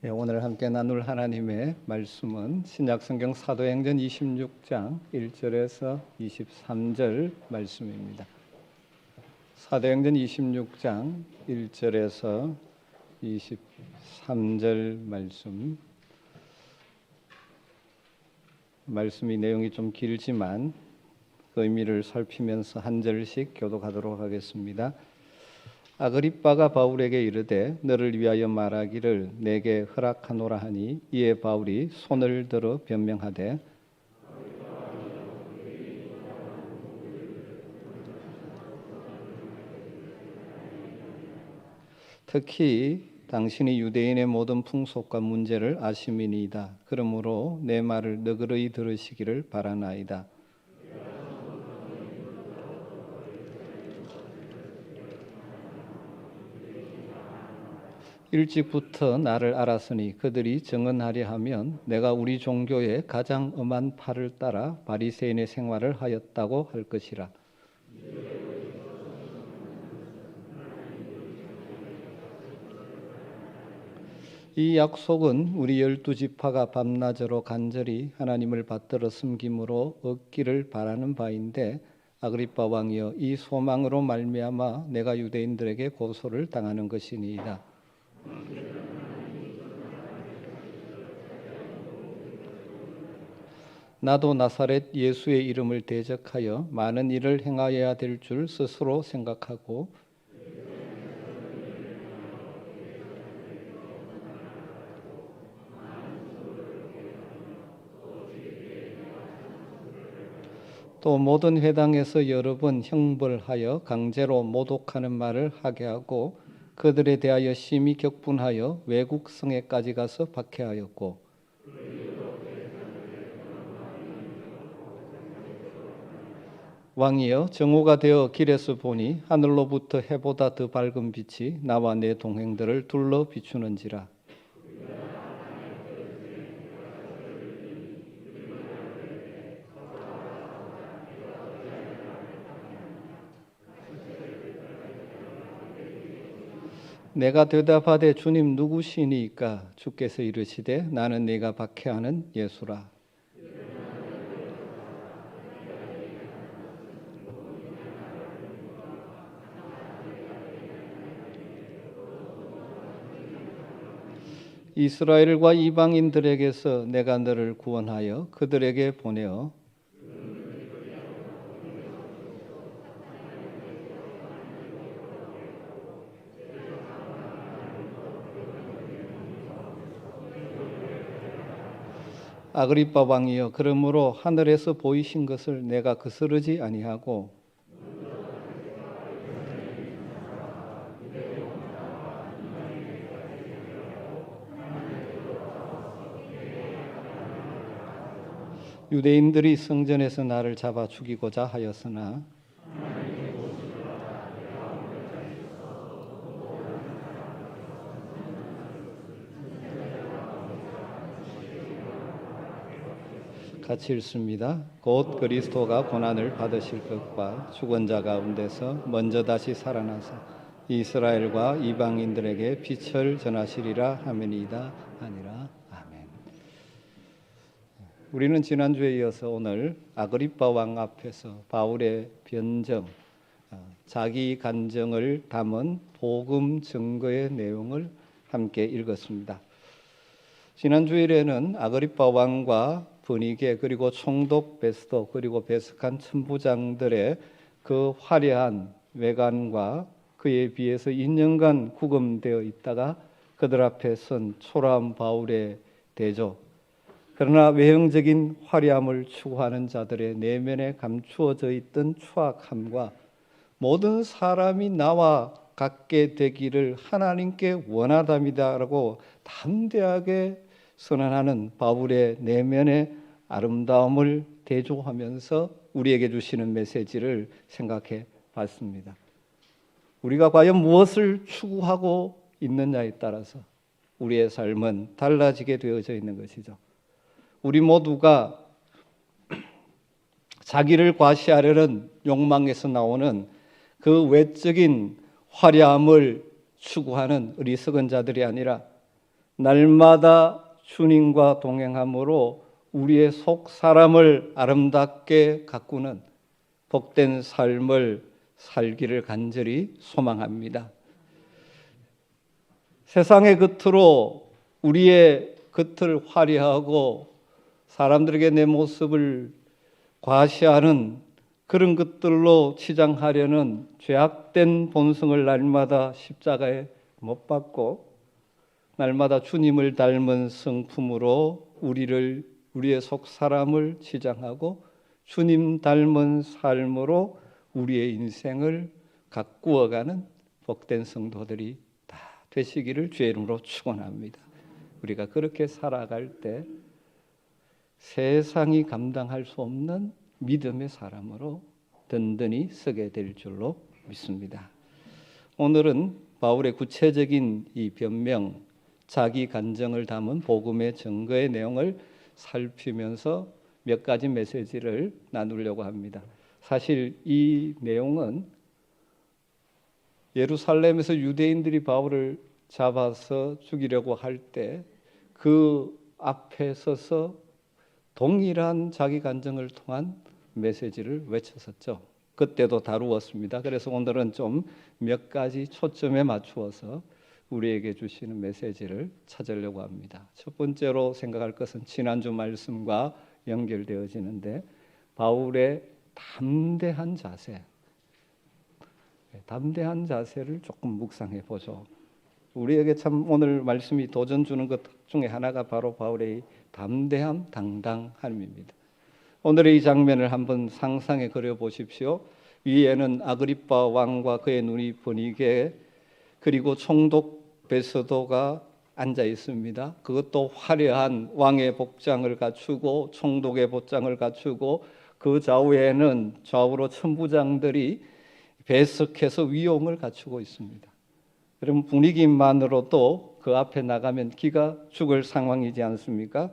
오늘 함께 나눌 하나님의 말씀은 신약성경 사도행전 26장 1절에서 23절 말씀입니다. 사도행전 26장 1절에서 23절 말씀이 내용이 좀 길지만 그 의미를 살피면서 한 절씩 교독하도록 하겠습니다. 아그리빠가 바울에게 이르되 너를 위하여 말하기를 내게 허락하노라 하니 이에 바울이 손을 들어 변명하되 특히 당신이 유대인의 모든 풍속과 문제를 아심이니이다. 그러므로 내 말을 너그러이 들으시기를 바라나이다. 일찍부터 나를 알았으니 그들이 증언하려 하면 내가 우리 종교의 가장 엄한 팔을 따라 바리새인의 생활을 하였다고 할 것이라. 이 약속은 우리 12지파가 밤낮으로 간절히 하나님을 받들어 섬김으로 얻기를 바라는 바인데 아그리빠 왕이여 이 소망으로 말미암아 내가 유대인들에게 고소를 당하는 것이니이다. 나도 나사렛 예수의 이름을 대적하여 많은 일을 행하여야 될 줄 스스로 생각하고 또 모든 회당에서 여러 번 형벌하여 강제로 모독하는 말을 하게 하고 그들에 대하여 심히 격분하여 외국 성에까지 가서 박해하였고 왕이여 정오가 되어 길에서 보니 하늘로부터 해보다 더 밝은 빛이 나와 내 동행들을 둘러 비추는지라. 내가 대답하되 주님 누구시니까? 주께서 이르시되 나는 네가 박해하는 예수라. 이스라엘과 이방인들에게서 내가 너를 구원하여 그들에게 보내어 아그리빠 왕이여 그러므로 하늘에서 보이신 것을 내가 거스르지 아니하고 유대인들이 성전에서 나를 잡아 죽이고자 하였으나 같이 읽습니다. 곧 그리스도가 고난을 받으실 것과 죽은 자 가운데서 먼저 다시 살아나서 이스라엘과 이방인들에게 빛을 전하시리라 하매니이다 아니라. 아멘. 우리는 지난주에 이어서 오늘 아그리빠 왕 앞에서 바울의 변정, 자기 간정을 담은 복음 증거의 내용을 함께 읽었습니다. 지난 주일에는 아그리빠 왕과 분위기 그리고 총독 베스도 그리고 베스칸 천부장들의 그 화려한 외관과 그에 비해서 2년간 구금되어 있다가 그들 앞에 선 초라한 바울의 대조, 그러나 외형적인 화려함을 추구하는 자들의 내면에 감추어져 있던 추악함과 모든 사람이 나와 같게 되기를 하나님께 원하답니다라고 담대하게 선언하는 바울의 내면의 아름다움을 대조하면서 우리에게 주시는 메시지를 생각해 봤습니다. 우리가 과연 무엇을 추구하고 있느냐에 따라서 우리의 삶은 달라지게 되어져 있는 것이죠. 우리 모두가 자기를 과시하려는 욕망에서 나오는 그 외적인 화려함을 추구하는 어리석은 자들이 아니라 날마다 주님과 동행함으로 우리의 속 사람을 아름답게 가꾸는 복된 삶을 살기를 간절히 소망합니다. 세상의 겉으로 우리의 겉을 화려하고 사람들에게 내 모습을 과시하는 그런 것들로 치장하려는 죄악된 본성을 날마다 십자가에 못 박고 날마다 주님을 닮은 성품으로 우리의 속 사람을 치장하고 주님 닮은 삶으로 우리의 인생을 가꾸어가는 복된 성도들이 다 되시기를 주의 이름으로 축원합니다. 우리가 그렇게 살아갈 때 세상이 감당할 수 없는 믿음의 사람으로 든든히 서게 될 줄로 믿습니다. 오늘은 바울의 구체적인 이 변명, 자기 간증을 담은 복음의 증거의 내용을 살피면서 몇 가지 메시지를 나누려고 합니다. 사실 이 내용은 예루살렘에서 유대인들이 바울을 잡아서 죽이려고 할 때 그 앞에 서서 동일한 자기 간증을 통한 메시지를 외쳤었죠. 그때도 다루었습니다. 그래서 오늘은 좀 몇 가지 초점에 맞추어서 우리에게 주시는 메시지를 찾으려고 합니다. 첫 번째로 생각할 것은 지난주 말씀과 연결되어지는데 바울의 담대한 자세를 조금 묵상해 보죠. 우리에게 참 오늘 말씀이 도전 주는 것 중에 하나가 바로 바울의 담대함, 당당함입니다. 오늘의 이 장면을 한번 상상해 그려 보십시오. 위에는 아그리빠 왕과 그의 눈이 번이게 그리고 총독 베스도가 앉아 있습니다. 그것도 화려한 왕의 복장을 갖추고 총독의 복장을 갖추고 그 좌우로 천부장들이 배석해서 위용을 갖추고 있습니다. 여러분 분위기만으로도 그 앞에 나가면 기가 죽을 상황이지 않습니까?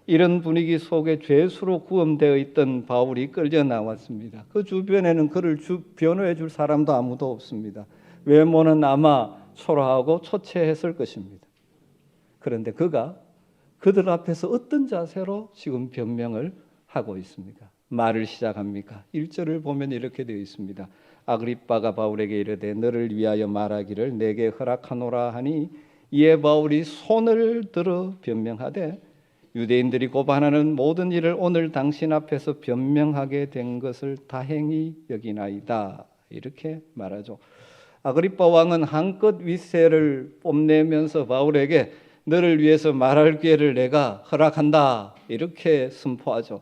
이런 분위기 속에 죄수로 구금되어 있던 바울이 끌려 나왔습니다. 그 주변에는 그를 변호해 줄 사람도 아무도 없습니다. 외모는 아마 초라하고 초췌했을 것입니다. 그런데 그가 그들 앞에서 어떤 자세로 지금 변명을 하고 있습니까? 말을 시작합니까? 1절을 보면 이렇게 되어 있습니다. 아그리빠가 바울에게 이르되 너를 위하여 말하기를 내게 허락하노라 하니 이에 바울이 손을 들어 변명하되 유대인들이 고발하는 모든 일을 오늘 당신 앞에서 변명하게 된 것을 다행히 여기나이다. 이렇게 말하죠. 아그리빠 왕은 한껏 윗세를 뽐내면서 바울에게 너를 위해서 말할 기회를 내가 허락한다. 이렇게 선포하죠.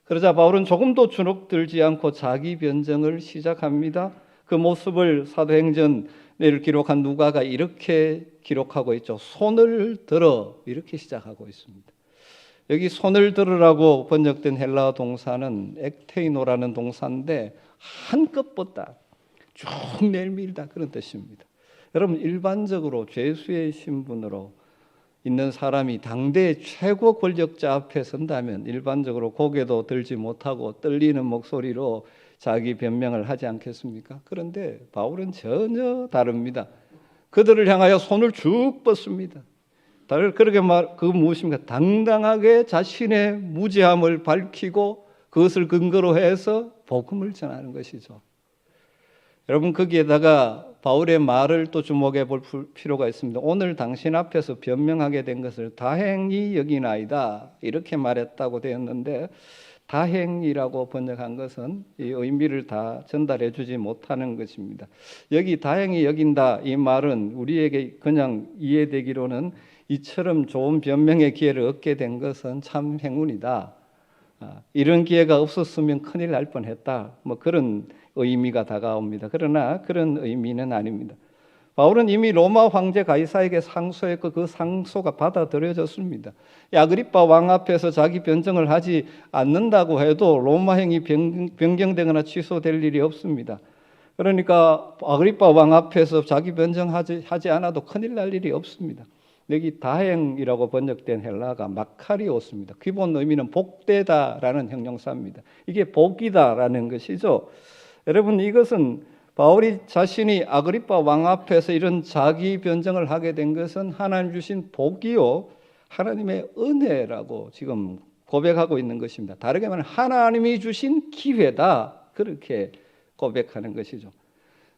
그러자 바울은 조금도 주눅들지 않고 자기 변증을 시작합니다. 그 모습을 사도행전을 기록한 누가가 이렇게 기록하고 있죠. 손을 들어 이렇게 시작하고 있습니다. 여기 손을 들으라고 번역된 헬라어 동사는 ekteino라는 동사인데 한껏 쭉 내밀다 그런 뜻입니다. 여러분 일반적으로 죄수의 신분으로 있는 사람이 당대의 최고 권력자 앞에 선다면 일반적으로 고개도 들지 못하고 떨리는 목소리로 자기 변명을 하지 않겠습니까? 그런데 바울은 전혀 다릅니다. 그들을 향하여 손을 쭉 뻗습니다. 그렇게 그 무엇입니까? 당당하게 자신의 무죄함을 밝히고 그것을 근거로 해서 복음을 전하는 것이죠. 여러분 거기에다가 바울의 말을 또 주목해 볼 필요가 있습니다. 오늘 당신 앞에서 변명하게 된 것을 다행히 여기나이다 이렇게 말했다고 되었는데 다행이라고 번역한 것은 이 의미를 다 전달해 주지 못하는 것입니다. 여기 다행히 여긴다 이 말은 우리에게 그냥 이해되기로는 이처럼 좋은 변명의 기회를 얻게 된 것은 참 행운이다. 이런 기회가 없었으면 큰일 날 뻔했다. 뭐 그런 의미가 다가옵니다. 그러나 그런 의미는 아닙니다. 바울은 이미 로마 황제 가이사에게 상소했고 그 상소가 받아들여졌습니다. 아그리빠 왕 앞에서 자기 변증을 하지 않는다고 해도 로마 행이 변경되거나 취소될 일이 없습니다. 그러니까 아그리빠 왕 앞에서 자기 변증하지 않아도 큰일 날 일이 없습니다. 여기 다행이라고 번역된 헬라가 마카리오스입니다. 기본 의미는 복되다라는 형용사입니다. 이게 복이다라는 것이죠. 여러분 이것은 바울이 자신이 아그리파 왕 앞에서 이런 자기 변증을 하게 된 것은 하나님 주신 복이요 하나님의 은혜라고 지금 고백하고 있는 것입니다. 다르게 말하면 하나님이 주신 기회다, 그렇게 고백하는 것이죠.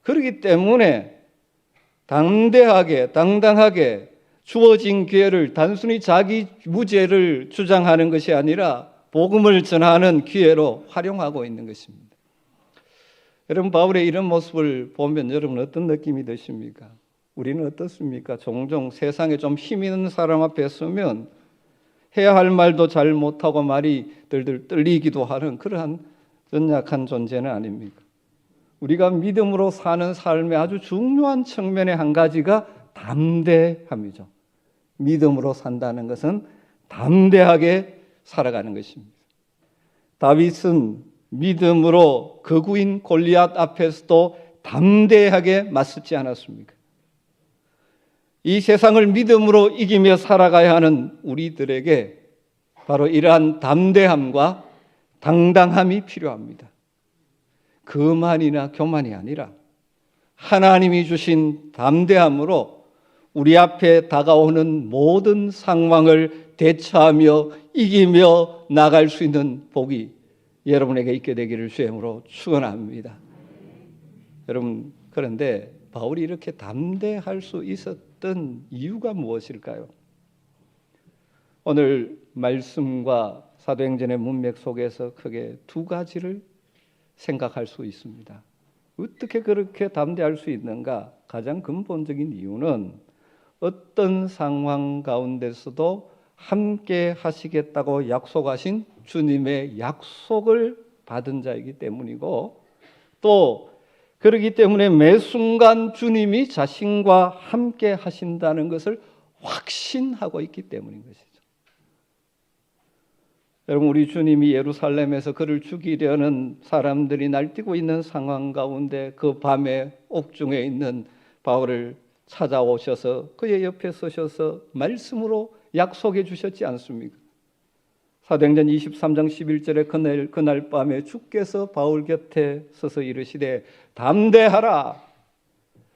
그렇기 때문에 담대하게 당당하게 주어진 기회를 단순히 자기 무죄를 주장하는 것이 아니라 복음을 전하는 기회로 활용하고 있는 것입니다. 여러분, 바울의 이런 모습을 보면 여러분 어떤 느낌이 드십니까? 우리는 어떻습니까? 종종 세상에 좀 힘 있는 사람 앞에 서면 해야 할 말도 잘 못하고 말이 들들 떨리기도 하는 그러한 연약한 존재는 아닙니까? 우리가 믿음으로 사는 삶의 아주 중요한 측면의 한 가지가 담대함이죠. 믿음으로 산다는 것은 담대하게 살아가는 것입니다. 다윗은 믿음으로 거구인 골리앗 앞에서도 담대하게 맞섰지 않았습니까? 이 세상을 믿음으로 이기며 살아가야 하는 우리들에게 바로 이러한 담대함과 당당함이 필요합니다. 거만이나 교만이 아니라 하나님이 주신 담대함으로 우리 앞에 다가오는 모든 상황을 대처하며 이기며 나갈 수 있는 복이 여러분에게 있게 되기를 주님으로 축원합니다. 여러분, 그런데 바울이 이렇게 담대할 수 있었던 이유가 무엇일까요? 오늘 말씀과 사도행전의 문맥 속에서 크게 두 가지를 생각할 수 있습니다. 어떻게 그렇게 담대할 수 있는가? 가장 근본적인 이유는 어떤 상황 가운데서도 함께 하시겠다고 약속하신 주님의 약속을 받은 자이기 때문이고, 또 그렇기 때문에 매 순간 주님이 자신과 함께 하신다는 것을 확신하고 있기 때문인 것이죠. 여러분, 우리 주님이 예루살렘에서 그를 죽이려는 사람들이 날뛰고 있는 상황 가운데 그 밤에 옥중에 있는 바울을 찾아오셔서 그의 옆에 서셔서 말씀으로 약속해 주셨지 않습니까? 사도행전 23장 11절에 그날 밤에 주께서 바울 곁에 서서 이르시되 담대하라,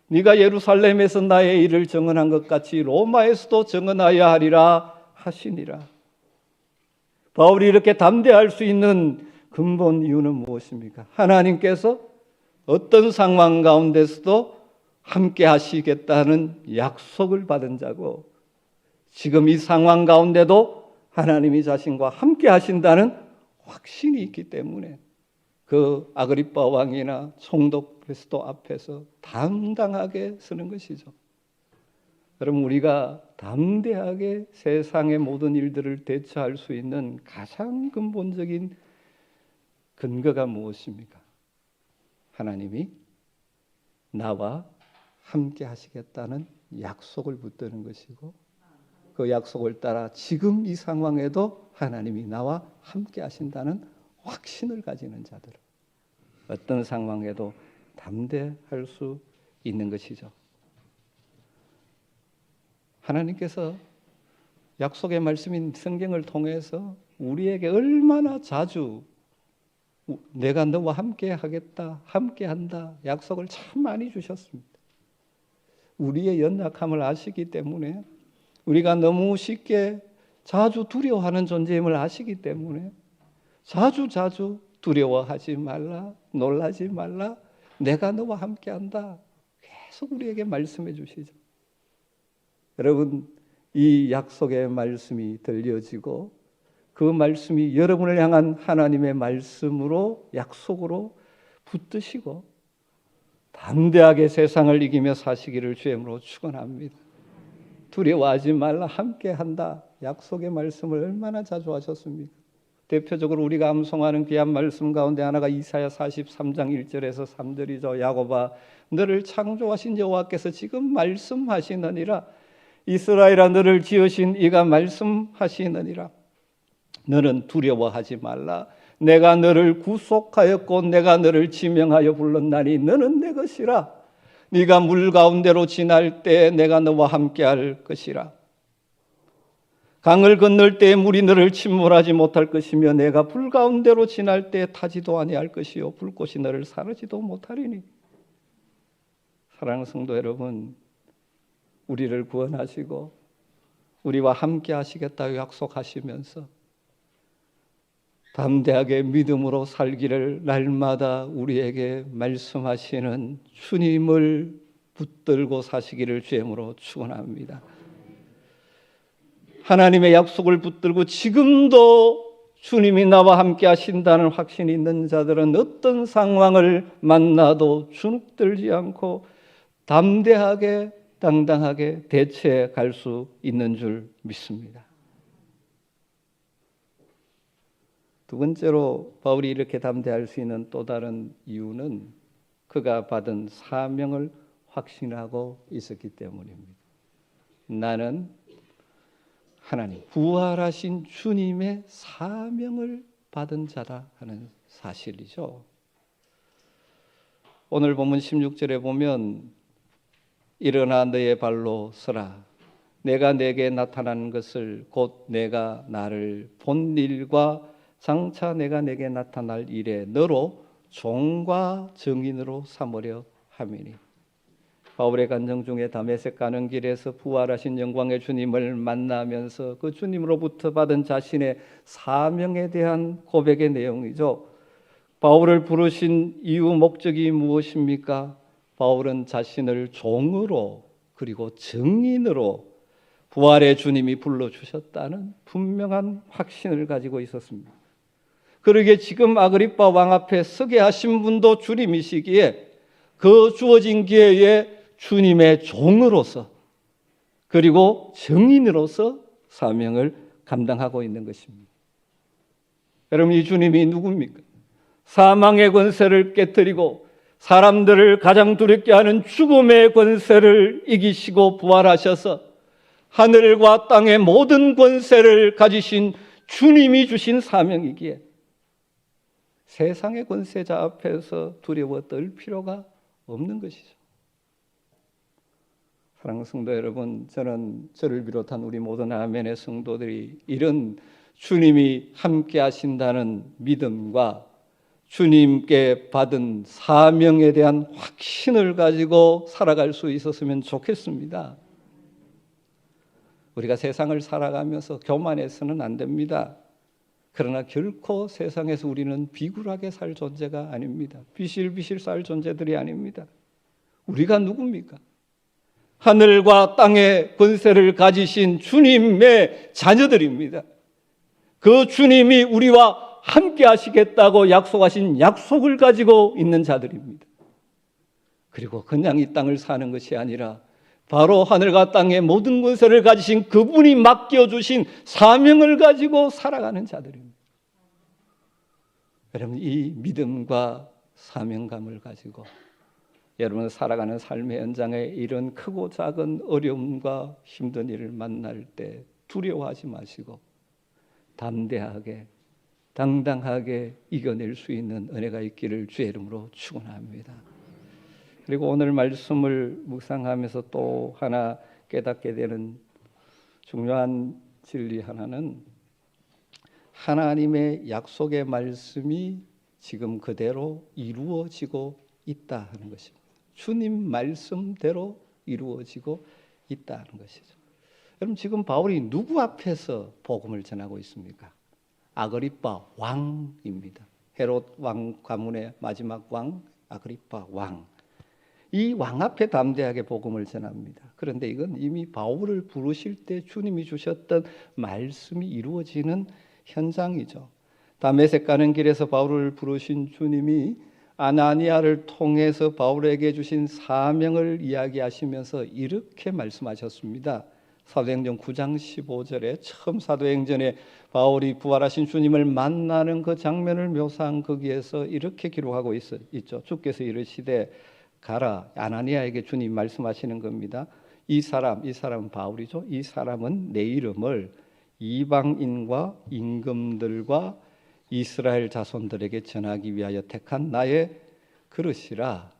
네가 예루살렘에서 나의 일을 증언한 것 같이 로마에서도 증언하여 하리라 하시니라. 바울이 이렇게 담대할 수 있는 근본 이유는 무엇입니까? 하나님께서 어떤 상황 가운데서도 함께 하시겠다는 약속을 받은 자고, 지금 이 상황 가운데도 하나님이 자신과 함께 하신다는 확신이 있기 때문에 그 아그리빠 왕이나 총독 베스도 앞에서 당당하게 서는 것이죠. 여러분, 우리가 담대하게 세상의 모든 일들을 대처할 수 있는 가장 근본적인 근거가 무엇입니까? 하나님이 나와 함께 하시겠다는 약속을 붙드는 것이고, 그 약속을 따라 지금 이 상황에도 하나님이 나와 함께 하신다는 확신을 가지는 자들, 어떤 상황에도 담대할 수 있는 것이죠. 하나님께서 약속의 말씀인 성경을 통해서 우리에게 얼마나 자주 내가 너와 함께 하겠다, 함께 한다 약속을 참 많이 주셨습니다. 우리의 연약함을 아시기 때문에, 우리가 너무 쉽게 자주 두려워하는 존재임을 아시기 때문에 자주 두려워하지 말라, 놀라지 말라, 내가 너와 함께한다 계속 우리에게 말씀해 주시죠. 여러분, 이 약속의 말씀이 들려지고 그 말씀이 여러분을 향한 하나님의 말씀으로, 약속으로 붙드시고 담대하게 세상을 이기며 사시기를 주님으로 축원합니다. 두려워하지 말라, 함께한다 약속의 말씀을 얼마나 자주 하셨습니까? 대표적으로 우리가 암송하는 귀한 말씀 가운데 하나가 이사야 43장 1절에서 3절이죠. 야곱아, 너를 창조하신 여호와께서 지금 말씀하시느니라. 이스라엘아, 너를 지으신 이가 말씀하시느니라. 너는 두려워하지 말라. 내가 너를 구속하였고 내가 너를 지명하여 불렀나니 너는 내 것이라. 네가 물 가운데로 지날 때 내가 너와 함께할 것이라. 강을 건널 때 물이 너를 침몰하지 못할 것이며 내가 불 가운데로 지날 때 타지도 아니할 것이요 불꽃이 너를 사르지도 못하리니. 사랑하는 성도 여러분, 우리를 구원하시고 우리와 함께 하시겠다고 약속하시면서 담대하게 믿음으로 살기를 날마다 우리에게 말씀하시는 주님을 붙들고 사시기를 주님으로 축원합니다. 하나님의 약속을 붙들고 지금도 주님이 나와 함께 하신다는 확신이 있는 자들은 어떤 상황을 만나도 주눅들지 않고 담대하게 당당하게 대처해 갈 수 있는 줄 믿습니다. 두 번째로 바울이 이렇게 담대할 수 있는 또 다른 이유는 그가 받은 사명을 확신하고 있었기 때문입니다. 나는 하나님, 부활하신 주님의 사명을 받은 자다 하는 사실이죠. 오늘 본문 16절에 보면 일어나 너의 발로 서라. 내가 내게 나타난 것을 곧 내가 나를 본 일과 장차 내가 내게 나타날 일에 너로 종과 증인으로 삼으려 함이니. 바울의 간증 중에 다메섹 가는 길에서 부활하신 영광의 주님을 만나면서 그 주님으로부터 받은 자신의 사명에 대한 고백의 내용이죠. 바울을 부르신 이유 목적이 무엇입니까? 바울은 자신을 종으로 그리고 증인으로 부활의 주님이 불러주셨다는 분명한 확신을 가지고 있었습니다. 그러기에 지금 아그리빠 왕 앞에 서게 하신 분도 주님이시기에 그 주어진 기회에 주님의 종으로서 그리고 증인으로서 사명을 감당하고 있는 것입니다. 여러분, 이 주님이 누굽니까? 사망의 권세를 깨뜨리고 사람들을 가장 두렵게 하는 죽음의 권세를 이기시고 부활하셔서 하늘과 땅의 모든 권세를 가지신 주님이 주신 사명이기에 세상의 권세자 앞에서 두려워 떨 필요가 없는 것이죠. 사랑하는 성도 여러분, 저는 저를 비롯한 우리 모든 아멘의 성도들이 이런 주님이 함께 하신다는 믿음과 주님께 받은 사명에 대한 확신을 가지고 살아갈 수 있었으면 좋겠습니다. 우리가 세상을 살아가면서 교만해서는 안 됩니다. 그러나 결코 세상에서 우리는 비굴하게 살 존재가 아닙니다. 비실비실 살 존재들이 아닙니다. 우리가 누굽니까? 하늘과 땅의 권세를 가지신 주님의 자녀들입니다. 그 주님이 우리와 함께 하시겠다고 약속하신 약속을 가지고 있는 자들입니다. 그리고 그냥 이 땅을 사는 것이 아니라 바로 하늘과 땅의 모든 권세를 가지신 그분이 맡겨주신 사명을 가지고 살아가는 자들입니다. 여러분, 이 믿음과 사명감을 가지고 여러분 살아가는 삶의 현장에 이런 크고 작은 어려움과 힘든 일을 만날 때 두려워하지 마시고 담대하게 당당하게 이겨낼 수 있는 은혜가 있기를 주의 이름으로 축원합니다. 그리고 오늘 말씀을 묵상하면서 또 하나 깨닫게 되는 중요한 진리 하나는 하나님의 약속의 말씀이 지금 그대로 이루어지고 있다 하는 것입니다. 주님 말씀대로 이루어지고 있다는 것이죠. 여러분, 지금 바울이 누구 앞에서 복음을 전하고 있습니까? 아그리빠 왕입니다. 헤롯 왕 가문의 마지막 왕 아그리빠 왕. 이 왕 앞에 담대하게 복음을 전합니다. 그런데 이건 이미 바울을 부르실 때 주님이 주셨던 말씀이 이루어지는 현장이죠. 다메섹 가는 길에서 바울을 부르신 주님이 아나니아를 통해서 바울에게 주신 사명을 이야기하시면서 이렇게 말씀하셨습니다. 사도행전 9장 15절에 처음 사도행전에 바울이 부활하신 주님을 만나는 그 장면을 묘사한 거기에서 이렇게 기록하고 있죠. 주께서 이르시되 가라. 아나니아에게 주님 말씀하시는 겁니다. 이 사람은 바울이죠. 이 사람은 내 이름을 이방인과 임금들과 이스라엘 자손들에게 전하기 위하여 택한 나의 그릇이라.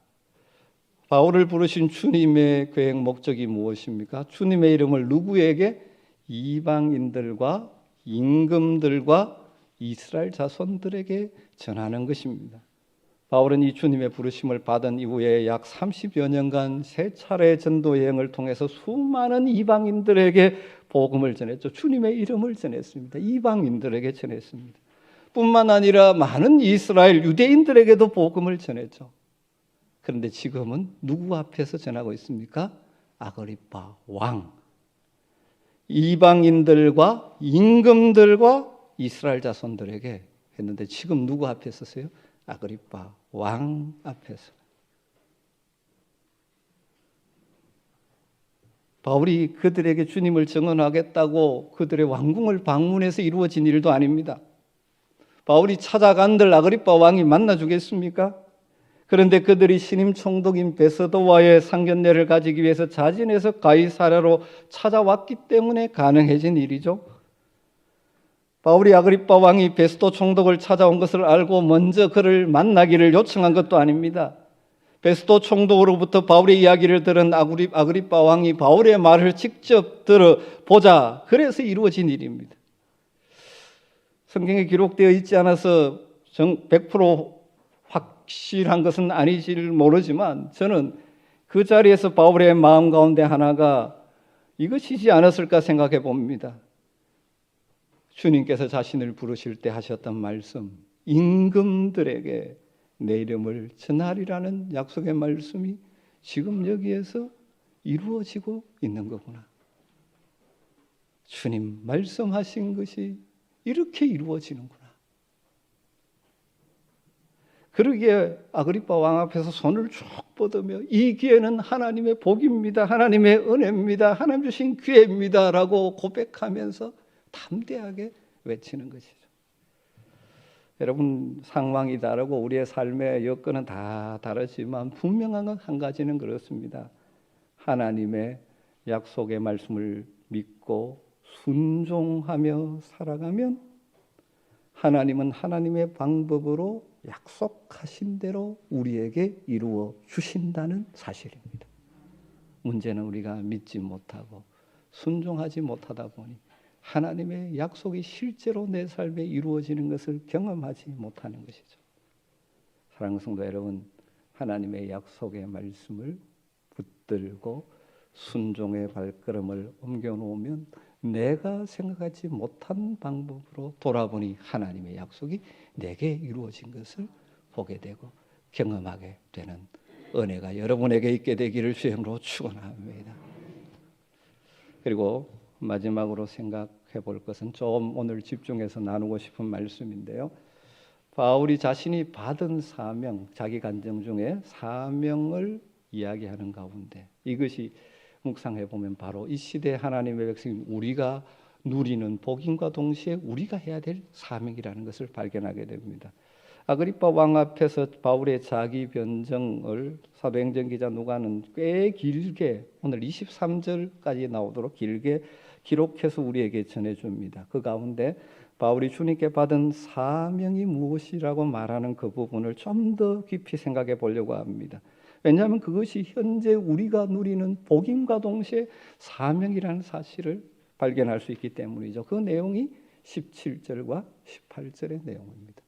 바울을 부르신 주님의 계획 목적이 무엇입니까? 주님의 이름을 누구에게? 이방인들과 임금들과 이스라엘 자손들에게 전하는 것입니다. 바울은 이 주님의 부르심을 받은 이후에 약 30여 년간 세 차례 전도 여행을 통해서 수많은 이방인들에게 복음을 전했죠. 주님의 이름을 전했습니다. 이방인들에게 전했습니다. 뿐만 아니라 많은 이스라엘 유대인들에게도 복음을 전했죠. 그런데 지금은 누구 앞에서 전하고 있습니까? 아그리파 왕. 이방인들과 임금들과 이스라엘 자손들에게 했는데 지금 누구 앞에 서세요? 아그리파 왕 앞에서. 바울이 그들에게 주님을 증언하겠다고 그들의 왕궁을 방문해서 이루어진 일도 아닙니다. 바울이 찾아간들 아그리파 왕이 만나주겠습니까? 그런데 그들이 신임 총독인 베스도와의 상견례를 가지기 위해서 자진해서 가이사랴로 찾아왔기 때문에 가능해진 일이죠. 바울이 아그리파 왕이 베스도 총독을 찾아온 것을 알고 먼저 그를 만나기를 요청한 것도 아닙니다. 베스도 총독으로부터 바울의 이야기를 들은 아그리파 왕이 바울의 말을 직접 들어보자. 그래서 이루어진 일입니다. 성경에 기록되어 있지 않아서 100% 확실한 것은 아니지를 모르지만 저는 그 자리에서 바울의 마음 가운데 하나가 이것이지 않았을까 생각해 봅니다. 주님께서 자신을 부르실 때 하셨던 말씀, 임금들에게 내 이름을 전하리라는 약속의 말씀이 지금 여기에서 이루어지고 있는 거구나. 주님 말씀하신 것이 이렇게 이루어지는구나. 그러기에 아그리파 왕 앞에서 손을 쭉 뻗으며 이 기회는 하나님의 복입니다. 하나님의 은혜입니다. 하나님 주신 기회입니다. 라고 고백하면서 담대하게 외치는 것이죠. 여러분, 상황이 다르고 우리의 삶의 여건은 다 다르지만 분명한 건 한 가지는 그렇습니다. 하나님의 약속의 말씀을 믿고 순종하며 살아가면 하나님은 하나님의 방법으로 약속하신 대로 우리에게 이루어 주신다는 사실입니다. 문제는 우리가 믿지 못하고 순종하지 못하다 보니 하나님의 약속이 실제로 내 삶에 이루어지는 것을 경험하지 못하는 것이죠. 사랑하는 성도 여러분, 하나님의 약속의 말씀을 붙들고 순종의 발걸음을 옮겨놓으면 내가 생각하지 못한 방법으로 돌아보니 하나님의 약속이 내게 이루어진 것을 보게 되고 경험하게 되는 은혜가 여러분에게 있게 되기를 주님으로 축원합니다. 그리고 마지막으로 생각해 볼 것은 좀 오늘 집중해서 나누고 싶은 말씀인데요. 바울이 자신이 받은 사명, 자기 간증 중에 사명을 이야기하는 가운데 이것이 묵상해 보면 바로 이 시대 하나님의 백성 우리가 누리는 복임과 동시에 우리가 해야 될 사명이라는 것을 발견하게 됩니다. 아그리파 왕 앞에서 바울의 자기 변증을 사도행전 기자 누가는 꽤 길게 오늘 23절까지 나오도록 길게 기록해서 우리에게 전해줍니다. 그 가운데 바울이 주님께 받은 사명이 무엇이라고 말하는 그 부분을 좀 더 깊이 생각해 보려고 합니다. 왜냐하면 그것이 현재 우리가 누리는 복임과 동시에 사명이라는 사실을 발견할 수 있기 때문이죠. 그 내용이 17절과 18절의 내용입니다.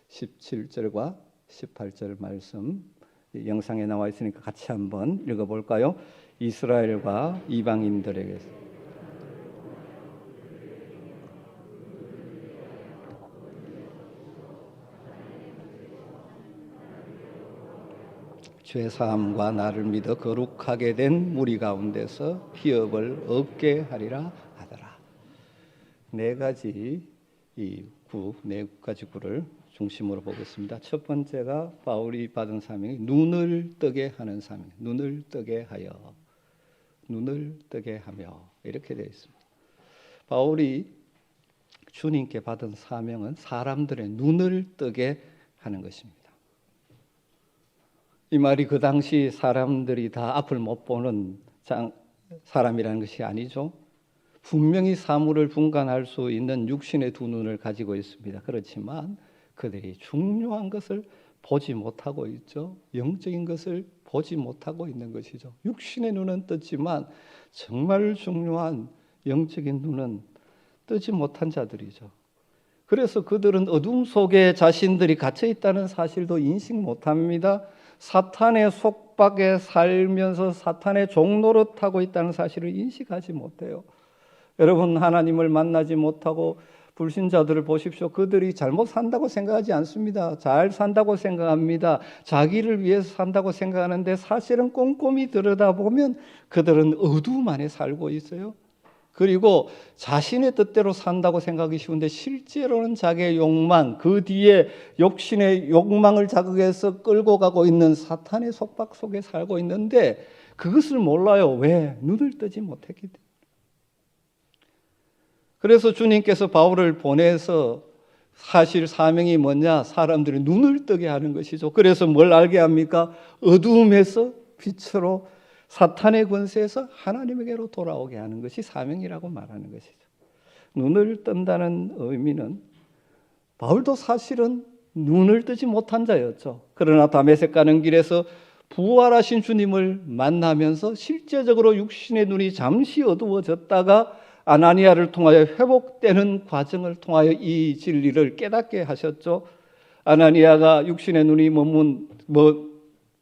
17절과 18절 말씀 영상에 나와 있으니까 같이 한번 읽어볼까요? 이스라엘과 이방인들에게서 죄사함과 나를 믿어 거룩하게 된 무리 가운데서 피업을 얻게 하리라 하더라. 네 가지 구를 중심으로 보겠습니다. 첫 번째가 바울이 받은 사명이 눈을 뜨게 하는 사명, 눈을 뜨게 하며 이렇게 되어 있습니다. 바울이 주님께 받은 사명은 사람들의 눈을 뜨게 하는 것입니다. 이 말이 그 당시 사람들이 다 앞을 못 보는 사람이라는 것이 아니죠. 분명히 사물을 분간할 수 있는 육신의 두 눈을 가지고 있습니다. 그렇지만 그들이 중요한 것을 보지 못하고 있죠. 영적인 것을 보지 못하고 있는 것이죠. 육신의 눈은 떴지만 정말 중요한 영적인 눈은 뜨지 못한 자들이죠. 그래서 그들은 어둠 속에 자신들이 갇혀 있다는 사실도 인식 못합니다. 사탄의 속박에 살면서 사탄의 종노릇하고 있다는 사실을 인식하지 못해요. 여러분, 하나님을 만나지 못하고 불신자들을 보십시오. 그들이 잘못 산다고 생각하지 않습니다. 잘 산다고 생각합니다. 자기를 위해서 산다고 생각하는데 사실은 꼼꼼히 들여다보면 그들은 어둠 안에 살고 있어요. 그리고 자신의 뜻대로 산다고 생각하기 쉬운데 실제로는 자기의 욕망, 그 뒤에 욕심의 욕망을 자극해서 끌고 가고 있는 사탄의 속박 속에 살고 있는데 그것을 몰라요. 왜? 눈을 뜨지 못했기 때문에. 그래서 주님께서 바울을 보내서 사실 사명이 뭐냐? 사람들이 눈을 뜨게 하는 것이죠. 그래서 뭘 알게 합니까? 어두움에서 빛으로, 사탄의 권세에서 하나님에게로 돌아오게 하는 것이 사명이라고 말하는 것이죠. 눈을 뜬다는 의미는 바울도 사실은 눈을 뜨지 못한 자였죠. 그러나 다메섹 가는 길에서 부활하신 주님을 만나면서 실제적으로 육신의 눈이 잠시 어두워졌다가 아나니아를 통하여 회복되는 과정을 통하여 이 진리를 깨닫게 하셨죠. 아나니아가 육신의 눈이 머문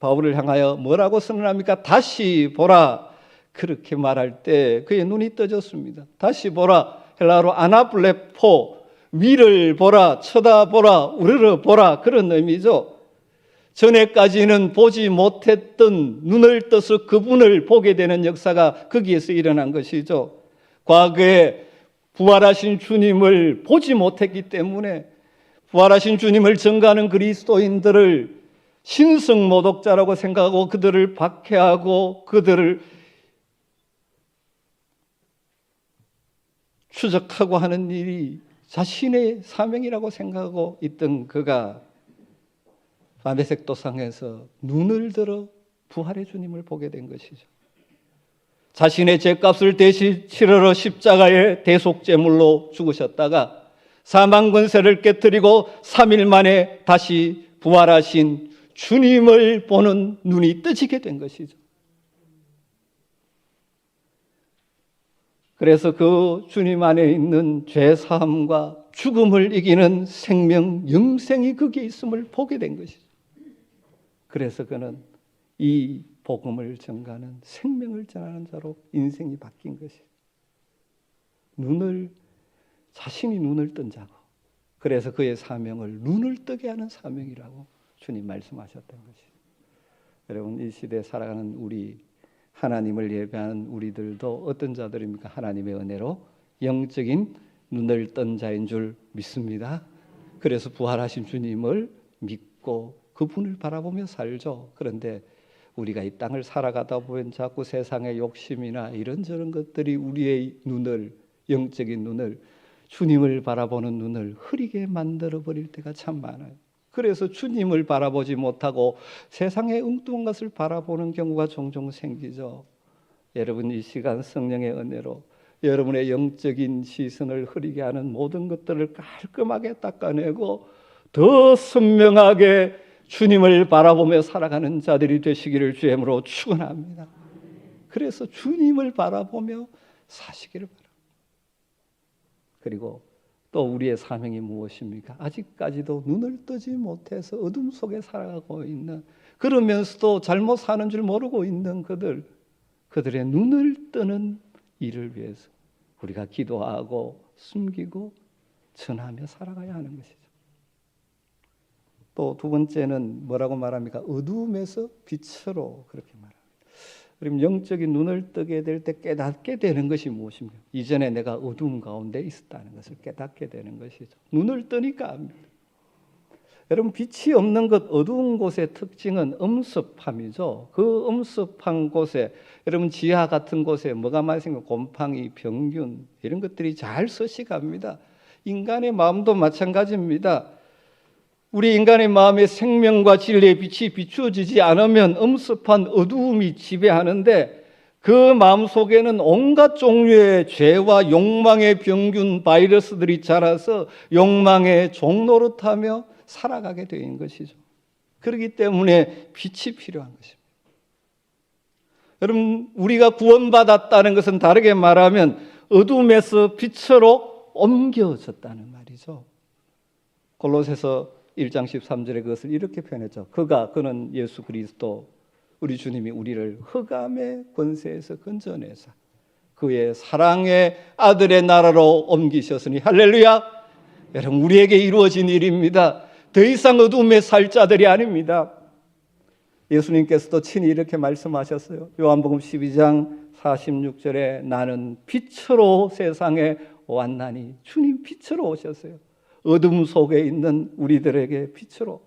바울을 향하여 뭐라고 선언합니까? 다시 보라. 그렇게 말할 때 그의 눈이 떠졌습니다. 다시 보라. 헬라어로 아나블레포, 위를 보라, 쳐다보라, 우러러 보라, 그런 의미죠. 전에까지는 보지 못했던 눈을 떠서 그분을 보게 되는 역사가 거기에서 일어난 것이죠. 과거에 부활하신 주님을 보지 못했기 때문에 부활하신 주님을 증거하는 그리스도인들을 신성모독자라고 생각하고 그들을 박해하고 그들을 추적하고 하는 일이 자신의 사명이라고 생각하고 있던 그가 다메섹 도상에서 눈을 들어 부활의 주님을 보게 된 것이죠. 자신의 죄값을 대신 치르러 십자가의 대속제물로 죽으셨다가 사망 권세를 깨뜨리고 3일 만에 다시 부활하신 주님을 보는 눈이 뜨지게 된 것이죠. 그래서 그 주님 안에 있는 죄사함과 죽음을 이기는 생명, 영생이 거기에 있음을 보게 된 것이죠. 그래서 그는 이 복음을 전가하는 생명을 전하는 자로 인생이 바뀐 것이죠. 자신이 눈을 뜬 자고, 그래서 그의 사명을 눈을 뜨게 하는 사명이라고 주님 말씀하셨던 것이죠. 여러분, 이 시대에 살아가는 우리, 하나님을 예배하는 우리들도 어떤 자들입니까? 하나님의 은혜로 영적인 눈을 뜬 자인 줄 믿습니다. 그래서 부활하신 주님을 믿고 그분을 바라보며 살죠. 그런데 우리가 이 땅을 살아가다 보면 자꾸 세상의 욕심이나 이런저런 것들이 우리의 눈을, 영적인 눈을, 주님을 바라보는 눈을 흐리게 만들어버릴 때가 참 많아요. 그래서 주님을 바라보지 못하고 세상의 엉뚱한 것을 바라보는 경우가 종종 생기죠. 여러분, 이 시간 성령의 은혜로 여러분의 영적인 시선을 흐리게 하는 모든 것들을 깔끔하게 닦아내고 더 선명하게 주님을 바라보며 살아가는 자들이 되시기를 주의 이름으로 축원합니다. 그래서 주님을 바라보며 사시기를 바랍니다. 그리고 또 우리의 사명이 무엇입니까? 아직까지도 눈을 뜨지 못해서 어둠 속에 살아가고 있는, 그러면서도 잘못 사는 줄 모르고 있는 그들의 눈을 뜨는 일을 위해서 우리가 기도하고 숨기고 전하며 살아가야 하는 것이죠. 또 두 번째는 뭐라고 말합니까? 어두움에서 빛으로, 그렇게 말합니다. 그럼 영적인 눈을 뜨게 될 때 깨닫게 되는 것이 무엇입니까? 이전에 내가 어두움 가운데 있었다는 것을 깨닫게 되는 것이죠. 눈을 뜨니까 압니다. 여러분, 빛이 없는 것, 어두운 곳의 특징은 엄습함이죠. 그 엄습한 곳에, 여러분 지하 같은 곳에 뭐가 많이 생겨? 곰팡이, 병균 이런 것들이 잘 서식합니다. 인간의 마음도 마찬가지입니다. 우리 인간의 마음에 생명과 진리의 빛이 비추어지지 않으면 엄습한 어두움이 지배하는데 그 마음 속에는 온갖 종류의 죄와 욕망의 병균 바이러스들이 자라서 욕망의 종노릇하며 살아가게 되는 것이죠. 그렇기 때문에 빛이 필요한 것입니다. 여러분, 우리가 구원받았다는 것은 다르게 말하면 어둠에서 빛으로 옮겨졌다는 말이죠. 골로새서 1장 13절에 그것을 이렇게 표현했죠. 그는 예수 그리스도 우리 주님이 우리를 흑암의 권세에서 건져내사 그의 사랑의 아들의 나라로 옮기셨으니 할렐루야. 여러분, 우리에게 이루어진 일입니다. 더 이상 어둠의 살 자들이 아닙니다. 예수님께서도 친히 이렇게 말씀하셨어요. 요한복음 12장 46절에 나는 빛으로 세상에 왔나니, 주님 빛으로 오셨어요. 어둠 속에 있는 우리들에게 빛으로,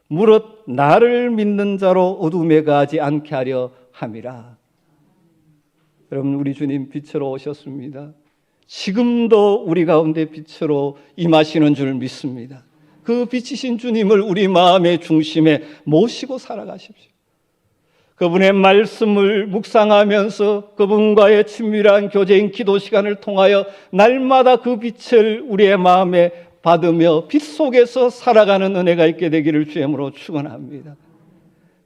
무릇 나를 믿는 자로 어둠에 가지 않게 하려 함이라. 여러분, 우리 주님 빛으로 오셨습니다. 지금도 우리 가운데 빛으로 임하시는 줄 믿습니다. 그 빛이신 주님을 우리 마음의 중심에 모시고 살아가십시오. 그분의 말씀을 묵상하면서 그분과의 친밀한 교제인 기도 시간을 통하여 날마다 그 빛을 우리의 마음에 받으며 빛 속에서 살아가는 은혜가 있게 되기를 주님으로 축원합니다.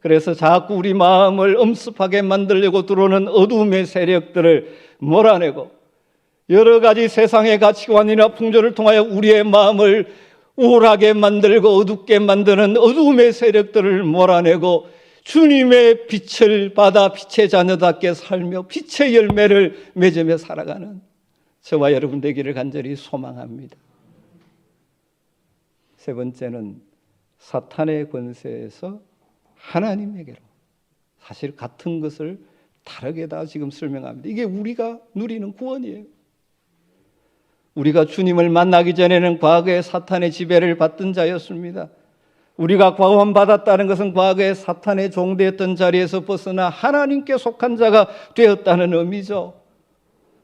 그래서 자꾸 우리 마음을 엄습하게 만들려고 들어오는 어둠의 세력들을 몰아내고 여러 가지 세상의 가치관이나 풍조를 통하여 우리의 마음을 우울하게 만들고 어둡게 만드는 어둠의 세력들을 몰아내고 주님의 빛을 받아 빛의 자녀답게 살며 빛의 열매를 맺으며 살아가는 저와 여러분 되기를 간절히 소망합니다. 세 번째는 사탄의 권세에서 하나님에게로, 사실 같은 것을 다르게 다 지금 설명합니다. 이게 우리가 누리는 구원이에요. 우리가 주님을 만나기 전에는 과거에 사탄의 지배를 받던 자였습니다. 우리가 구원받았다는 것은 과거에 사탄의 종되었던 자리에서 벗어나 하나님께 속한 자가 되었다는 의미죠.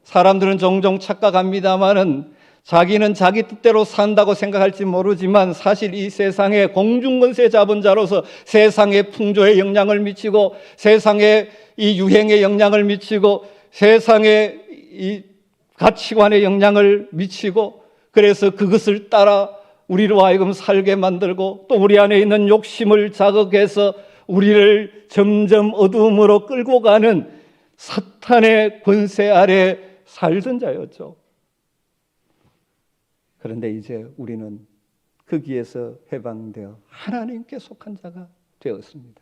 사람들은 종종 착각합니다마는 자기는 자기 뜻대로 산다고 생각할지 모르지만 사실 이 세상에 공중권세 잡은 자로서 세상의 풍조에 영향을 미치고 세상의 이 유행에 영향을 미치고 세상의 이 가치관에 영향을 미치고 그래서 그것을 따라 우리로 하여금 살게 만들고 또 우리 안에 있는 욕심을 자극해서 우리를 점점 어둠으로 끌고 가는 사탄의 권세 아래 살던 자였죠. 그런데 이제 우리는 거기에서 해방되어 하나님께 속한 자가 되었습니다.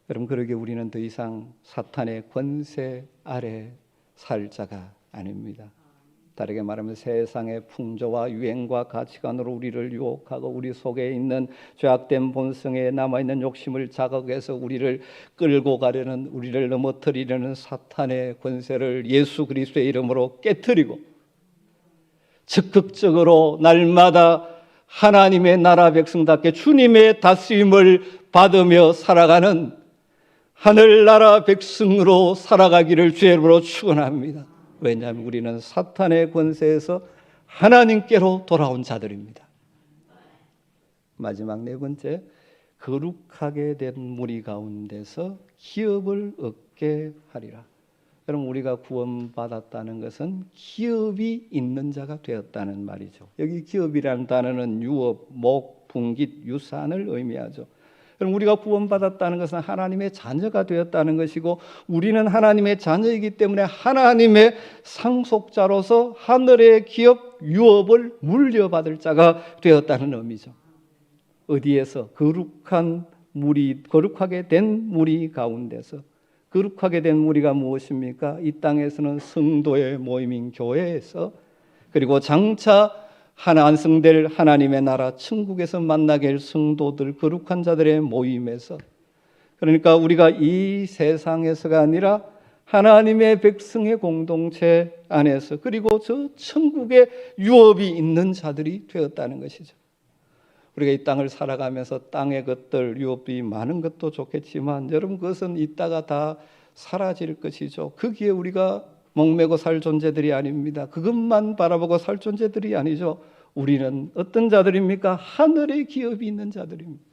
여러분, 그러게 우리는 더 이상 사탄의 권세 아래 살 자가 아닙니다. 다르게 말하면 세상의 풍조와 유행과 가치관으로 우리를 유혹하고 우리 속에 있는 죄악된 본성에 남아있는 욕심을 자극해서 우리를 끌고 가려는, 우리를 넘어뜨리려는 사탄의 권세를 예수 그리스도의 이름으로 깨트리고 적극적으로 날마다 하나님의 나라 백성답게 주님의 다스림을 받으며 살아가는 하늘나라 백성으로 살아가기를 주의 이름으로 축원합니다. 왜냐하면 우리는 사탄의 권세에서 하나님께로 돌아온 자들입니다. 마지막 네 번째, 거룩하게 된 무리 가운데서 기업을 얻게 하리라. 여러분, 우리가 구원받았다는 것은 기업이 있는 자가 되었다는 말이죠. 여기 기업이라는 단어는 유업, 목, 분깃, 유산을 의미하죠. 그럼 우리가 구원받았다는 것은 하나님의 자녀가 되었다는 것이고 우리는 하나님의 자녀이기 때문에 하나님의 상속자로서 하늘의 기업, 유업을 물려받을 자가 되었다는 의미죠. 어디에서? 거룩한 무리, 거룩하게 된 무리 가운데서. 거룩하게 된 무리가 무엇입니까? 이 땅에서는 성도의 모임인 교회에서, 그리고 장차 완성될 하나님의 나라 천국에서 만나게 할 성도들, 거룩한 자들의 모임에서, 그러니까 우리가 이 세상에서가 아니라 하나님의 백성의 공동체 안에서, 그리고 저 천국의 유업이 있는 자들이 되었다는 것이죠. 우리가 이 땅을 살아가면서 땅의 것들, 유업이 많은 것도 좋겠지만 여러분, 그것은 이따가 다 사라질 것이죠. 거기에 우리가 목매고 살 존재들이 아닙니다. 그것만 바라보고 살 존재들이 아니죠. 우리는 어떤 자들입니까? 하늘의 기업이 있는 자들입니다.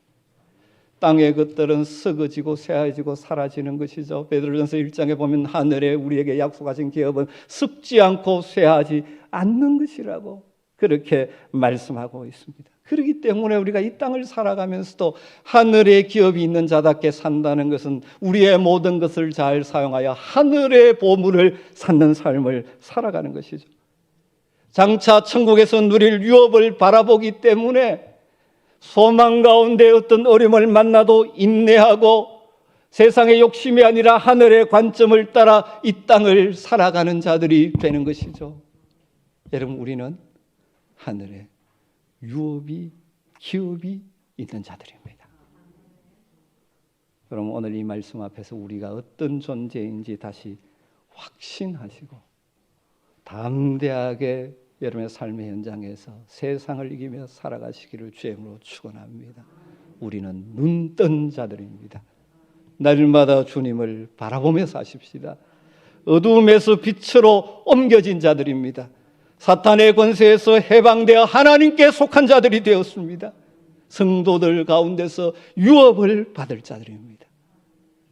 땅의 것들은 썩어지고 쇠해지고 사라지는 것이죠. 베드로전서 1장에 보면 하늘에 우리에게 약속하신 기업은 썩지 않고 쇠하지 않는 것이라고 그렇게 말씀하고 있습니다. 그렇기 때문에 우리가 이 땅을 살아가면서도 하늘의 기업이 있는 자답게 산다는 것은 우리의 모든 것을 잘 사용하여 하늘의 보물을 찾는 삶을 살아가는 것이죠. 장차 천국에서 누릴 유업을 바라보기 때문에 소망 가운데 어떤 어려움을 만나도 인내하고 세상의 욕심이 아니라 하늘의 관점을 따라 이 땅을 살아가는 자들이 되는 것이죠. 여러분, 우리는 하늘의 유업이, 기업이 있는 자들입니다. 그럼 오늘 이 말씀 앞에서 우리가 어떤 존재인지 다시 확신하시고 담대하게 여러분의 삶의 현장에서 세상을 이기며 살아가시기를 주의 이름으로 축원합니다. 우리는 눈뜬 자들입니다. 날마다 주님을 바라보며 사십시다. 어두움에서 빛으로 옮겨진 자들입니다. 사탄의 권세에서 해방되어 하나님께 속한 자들이 되었습니다. 성도들 가운데서 유업을 받을 자들입니다.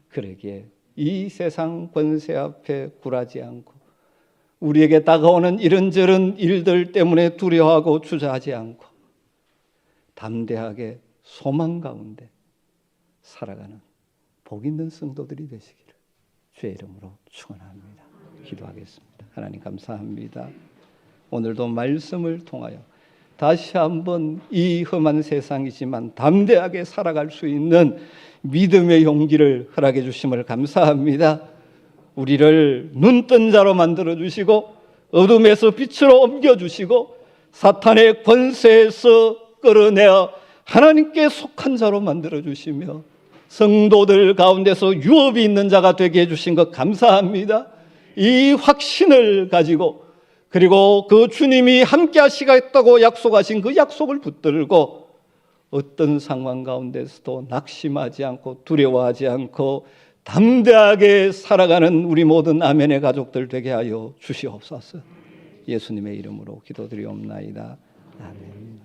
그러기에 이 세상 권세 앞에 굴하지 않고 우리에게 다가오는 이런저런 일들 때문에 두려워하고 주저하지 않고 담대하게 소망 가운데 살아가는 복 있는 성도들이 되시기를 주의 이름으로 축원합니다. 기도하겠습니다. 하나님 감사합니다. 오늘도 말씀을 통하여 다시 한번 이 험한 세상이지만 담대하게 살아갈 수 있는 믿음의 용기를 허락해 주심을 감사합니다. 우리를 눈뜬 자로 만들어 주시고 어둠에서 빛으로 옮겨 주시고 사탄의 권세에서 끌어내어 하나님께 속한 자로 만들어 주시며 성도들 가운데서 유업이 있는 자가 되게 해주신 것 감사합니다. 이 확신을 가지고 그리고 그 주님이 함께 하시겠다고 약속하신 그 약속을 붙들고 어떤 상황 가운데서도 낙심하지 않고 두려워하지 않고 담대하게 살아가는 우리 모든 아멘의 가족들 되게 하여 주시옵소서. 예수님의 이름으로 기도드리옵나이다. 아멘.